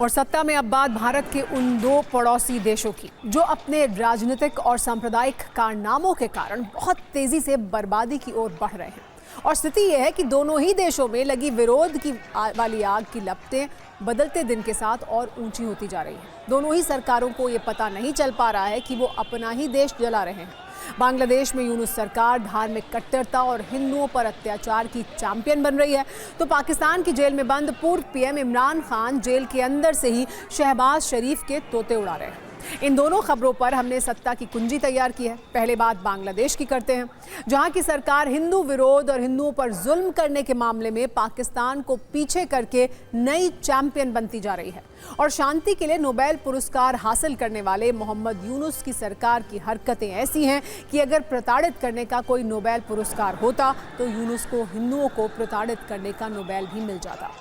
और सत्ता में अब बात भारत के उन दो पड़ोसी देशों की जो अपने राजनीतिक और सांप्रदायिक कारनामों के कारण बहुत तेजी से बर्बादी की ओर बढ़ रहे हैं। और स्थिति यह है कि दोनों ही देशों में लगी विरोध की वाली आग की लपटें बदलते दिन के साथ और ऊंची होती जा रही हैं। दोनों ही सरकारों को ये पता नहीं चल पा रहा है कि वो अपना ही देश जला रहे हैं। बांग्लादेश में यूनुस सरकार धार्मिक कट्टरता और हिंदुओं पर अत्याचार की चैंपियन बन रही है, तो पाकिस्तान की जेल में बंद पूर्व पीएम इमरान खान जेल के अंदर से ही शहबाज शरीफ के तोते उड़ा रहे हैं। इन दोनों खबरों पर हमने सत्ता की कुंजी तैयार की है। पहले बात बांग्लादेश की करते हैं, जहां की सरकार हिंदू विरोध और हिंदुओं पर जुल्म करने के मामले में पाकिस्तान को पीछे करके नई चैंपियन बनती जा रही है। और शांति के लिए नोबेल पुरस्कार हासिल करने वाले मोहम्मद यूनुस की सरकार की हरकतें ऐसी हैं कि अगर प्रताड़ित करने का कोई नोबेल पुरस्कार होता तो यूनुस को हिंदुओं को प्रताड़ित करने का नोबेल भी मिल जाता।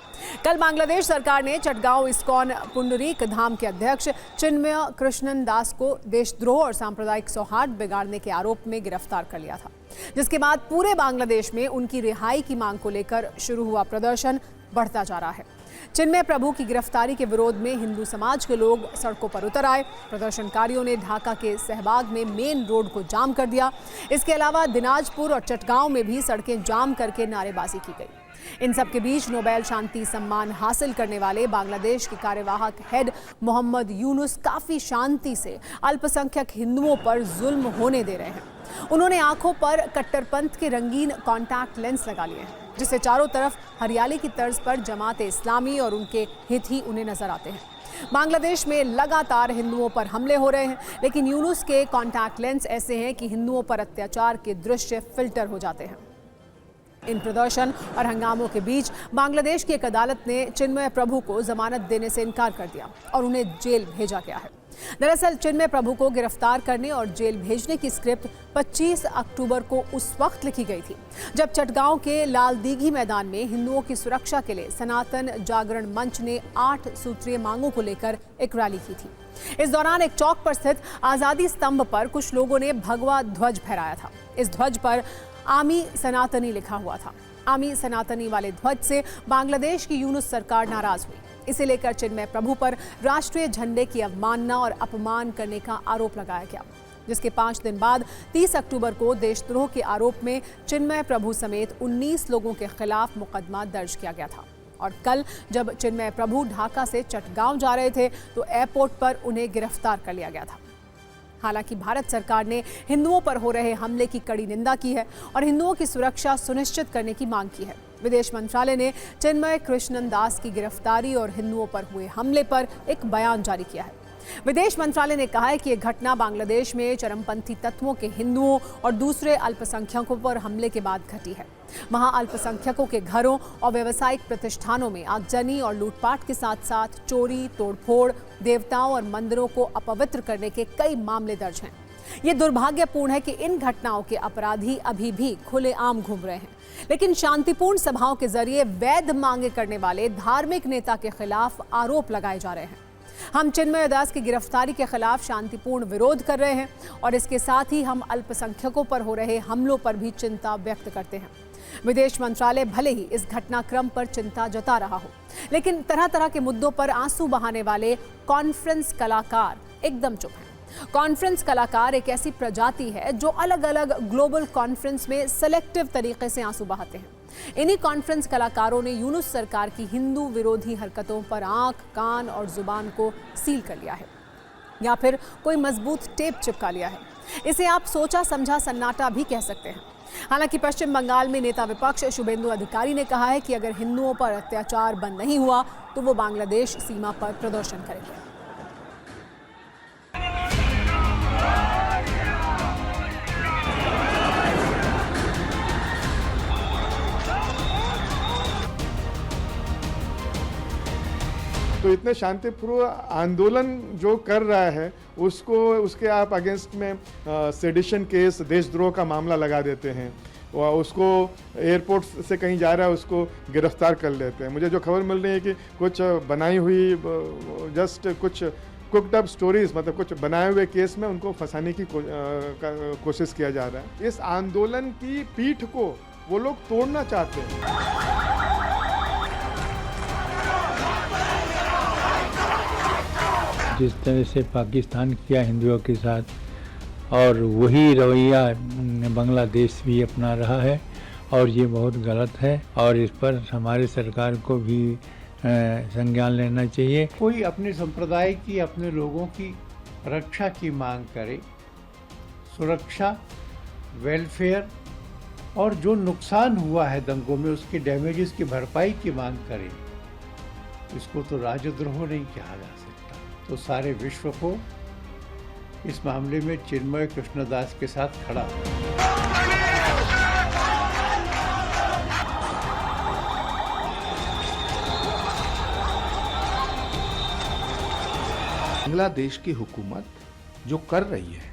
कल बांग्लादेश सरकार ने चटगांव इस्कॉन पुंडरीक धाम के अध्यक्ष चिन्मय कृष्णन दास को देशद्रोह और सांप्रदायिक सौहार्द बिगाड़ने के आरोप में गिरफ्तार कर लिया था, जिसके बाद पूरे बांग्लादेश में उनकी रिहाई की मांग को लेकर शुरू हुआ प्रदर्शन बढ़ता जा रहा है। चिन्मय प्रभु की गिरफ्तारी के विरोध में हिंदू समाज के लोग सड़कों पर उतर आए। प्रदर्शनकारियों ने ढाका के सहबाग में मेन रोड को जाम कर दिया। इसके अलावा दिनाजपुर और चटगांव में भी सड़कें जाम करके नारेबाजी की गई। इन सब के बीच नोबेल शांति सम्मान हासिल करने वाले बांग्लादेश के कार्यवाहक हेड मोहम्मद यूनुस काफी शांति से अल्पसंख्यक हिंदुओं पर जुल्म होने दे रहे हैं। उन्होंने आंखों पर कट्टरपंथ के रंगीन कॉन्टैक्ट लेंस लगा लिए हैं, जिससे चारों तरफ हरियाली की तर्ज पर जमात इस्लामी और उनके हित ही उन्हें नजर आते हैं। बांग्लादेश में लगातार हिंदुओं पर हमले हो रहे हैं, लेकिन यूनुस के कॉन्टैक्ट लेंस ऐसे हैं कि हिंदुओं पर अत्याचार के दृश्य फिल्टर हो जाते हैं। इन प्रदर्शन और हंगामों के बीच बांग्लादेश की एक अदालत ने चिन्मय प्रभु को जमानत देने से इनकार कर दिया और उन्हें जेल भेजा गया है। दरअसल चिन्मय प्रभु को गिरफ्तार करने और जेल भेजने की स्क्रिप्ट 25 अक्टूबर को उस वक्त लिखी गई थी जब चटगांव के लाल दीघी मैदान में हिंदुओं की सुरक्षा के लिए सनातन जागरण मंच ने 8 सूत्रीय मांगों को लेकर एक रैली की थी। इस दौरान एक चौक पर स्थित आजादी स्तंभ पर कुछ लोगों ने भगवा ध्वज फहराया था। इस ध्वज पर आमी सनातनी लिखा हुआ था। आमी सनातनी वाले ध्वज से बांग्लादेश की यूनुस सरकार नाराज हुई। इसे लेकर चिन्मय प्रभु पर राष्ट्रीय झंडे की अवमानना और अपमान करने का आरोप लगाया गया, जिसके 5 दिन बाद 30 अक्टूबर को देशद्रोह के आरोप में चिन्मय प्रभु समेत 19 लोगों के खिलाफ मुकदमा दर्ज किया गया था। और कल जब चिन्मय प्रभु ढाका से चटगांव जा रहे थे तो एयरपोर्ट पर उन्हें गिरफ्तार कर लिया गया था। हालांकि भारत सरकार ने हिंदुओं पर हो रहे हमले की कड़ी निंदा की है और हिंदुओं की सुरक्षा सुनिश्चित करने की मांग की है। विदेश मंत्रालय ने चिन्मय कृष्णन दास की गिरफ्तारी और हिंदुओं पर हुए हमले पर एक बयान जारी किया है। विदेश मंत्रालय ने कहा है कि यह घटना बांग्लादेश में चरमपंथी तत्वों के हिंदुओं और दूसरे अल्पसंख्यकों पर हमले के बाद घटी है। वहां अल्पसंख्यकों के घरों और व्यावसायिक प्रतिष्ठानों में आगजनी और लूटपाट के साथ साथ चोरी, तोड़फोड़, देवताओं और मंदिरों को अपवित्र करने के कई मामले दर्ज हैं। ये दुर्भाग्यपूर्ण है कि इन घटनाओं के अपराधी अभी भी खुलेआम घूम रहे हैं, लेकिन शांतिपूर्ण सभाओं के जरिए वैध मांगे करने वाले धार्मिक नेता के खिलाफ आरोप लगाए जा रहे हैं। हम चिन्मय दास की गिरफ्तारी के खिलाफ शांतिपूर्ण विरोध कर रहे हैं और इसके साथ ही हम अल्पसंख्यकों पर हो रहे हमलों पर भी चिंता व्यक्त करते हैं। विदेश मंत्रालय भले ही इस घटनाक्रम पर चिंता जता रहा हो, लेकिन तरह तरह के मुद्दों पर आंसू बहाने वाले कॉन्फ्रेंस कलाकार एकदम चुप हैं। कॉन्फ्रेंस कलाकार एक ऐसी प्रजाति है जो अलग अलग ग्लोबल कॉन्फ्रेंस में सेलेक्टिव तरीके से आंसू बहाते हैं। इन्हीं कॉन्फ्रेंस कलाकारों ने यूनुस सरकार की हिंदू विरोधी हरकतों पर आंख, कान और जुबान को सील कर लिया है या फिर कोई मजबूत टेप चिपका लिया है। इसे आप सोचा समझा सन्नाटा भी कह सकते हैं। हालांकि पश्चिम बंगाल में नेता विपक्ष शुभेंदु अधिकारी ने कहा है कि अगर हिंदुओं पर अत्याचार बंद नहीं हुआ तो वो बांग्लादेश सीमा पर प्रदर्शन करेंगे। तो इतने शांतिपूर्ण आंदोलन जो कर रहा है उसके आप अगेंस्ट में सेडिशन केस, देशद्रोह का मामला लगा देते हैं और उसको एयरपोर्ट से कहीं जा रहा है उसको गिरफ्तार कर लेते हैं। मुझे जो खबर मिल रही है कि कुछ बनाई हुई जस्ट कुछ कुकड अप स्टोरीज, मतलब कुछ बनाए हुए केस में उनको फंसाने की कोशिश किया जा रहा है। इस आंदोलन की पीठ को वो लोग तोड़ना चाहते हैं। जिस तरह से पाकिस्तान किया हिंदुओं के साथ, और वही रवैया बांग्लादेश भी अपना रहा है और ये बहुत गलत है और इस पर हमारी सरकार को भी संज्ञान लेना चाहिए। कोई अपने संप्रदाय की, अपने लोगों की रक्षा की मांग करे, सुरक्षा, वेलफेयर और जो नुकसान हुआ है दंगों में उसके डैमेजेस की भरपाई की मांग करे, इसको तो राजद्रोह नहीं कहा जा सकता। तो सारे विश्व को इस मामले में चिन्मय कृष्णदास के साथ खड़ा हो। बांग्लादेश की हुकूमत जो कर रही है,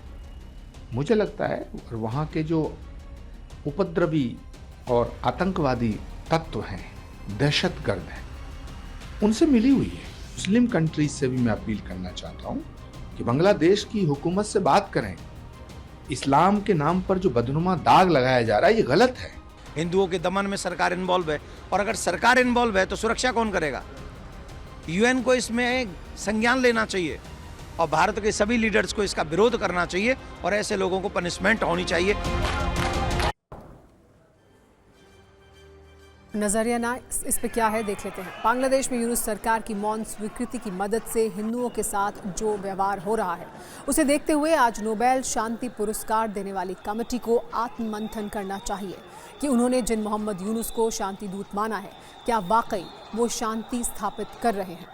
मुझे लगता है और वहाँ के जो उपद्रवी और आतंकवादी तत्व हैं, दहशतगर्द हैं, उनसे मिली हुई है। मुस्लिम कंट्रीज से भी मैं अपील करना चाहता हूँ कि बांग्लादेश की हुकूमत से बात करें। इस्लाम के नाम पर जो बदनुमा दाग लगाया जा रहा है, ये गलत है। हिंदुओं के दमन में सरकार इन्वॉल्व है, और अगर सरकार इन्वॉल्व है तो सुरक्षा कौन करेगा? यूएन को इसमें संज्ञान लेना चाहिए और भारत के सभी लीडर्स को इसका विरोध करना चाहिए और ऐसे लोगों को पनिशमेंट होनी चाहिए। नजरिया ना इस पे क्या है देख लेते हैं। बांग्लादेश में यूनुस सरकार की मौन स्वीकृति की मदद से हिंदुओं के साथ जो व्यवहार हो रहा है, उसे देखते हुए आज नोबेल शांति पुरस्कार देने वाली कमेटी को आत्ममंथन करना चाहिए कि उन्होंने जिन मोहम्मद यूनुस को शांति दूत माना है, क्या वाकई वो शांति स्थापित कर रहे हैं।